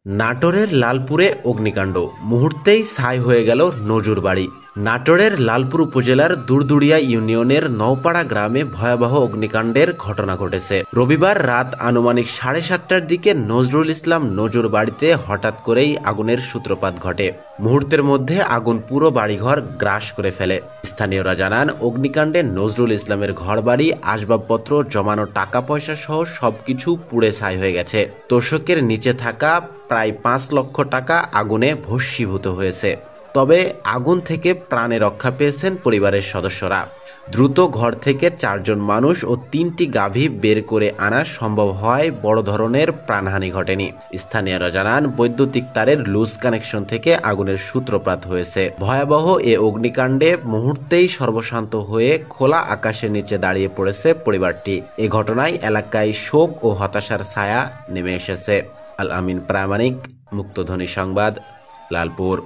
নাটোরের লালপুরে অগ্নিকাণ্ড, মুহূর্তেই ছাই হয়ে গেল নজুর বাড়ি। নাটোরের লালপুর উপজেলার দুরদুড়িয়া ইউনিয়নের নওপাড়া গ্রামে ভয়াবহ অগ্নিকাণ্ডের ঘটনা ঘটেছে। রবিবার রাত আনুমানিক 7:30টার দিকে নজরুল ইসলাম নজুর বাড়িতে হঠাৎ করেই আগুনের সূত্রপাত ঘটে। মুহূর্তের মধ্যে আগুন পুরো বাড়িঘর গ্রাস করে ফেলে। স্থানীয়রা জানান, অগ্নিকাণ্ডে নজরুল ইসলামের ঘরবাড়ি, আসবাবপত্র, জমানো টাকা পয়সা সহ সবকিছু পুড়ে ছাই হয়ে গেছে। তোশকের নিচে থাকা প্রায় 5 লক্ষ টাকা আগুনে ভস্মীভূত হয়েছে। তবে আগুন থেকে প্রাণে রক্ষা পেয়েছেন পরিবারের সদস্যরা। দ্রুত ঘর থেকে 4 জন মানুষ ও 3টি গাভী বের করে আনা সম্ভব হয় বড় ধরনের প্রাণহানি ঘটেনি। স্থানীয়রা জানান, বৈদ্যুতিক তারের লুজ কানেকশন থেকে আগুনের সূত্রপাত হয়েছে। ভয়াবহ এ অগ্নিকাণ্ডে মুহূর্তেই সর্বশান্ত হয়ে খোলা আকাশের নিচে দাঁড়িয়ে পড়েছে পরিবারটি। এ ঘটনায় এলাকায় শোক ও হতাশার ছায়া নেমে এসেছে। আল আমিন প্রামাণিক, মুক্তধ্বনি সংবাদ, লালপুর।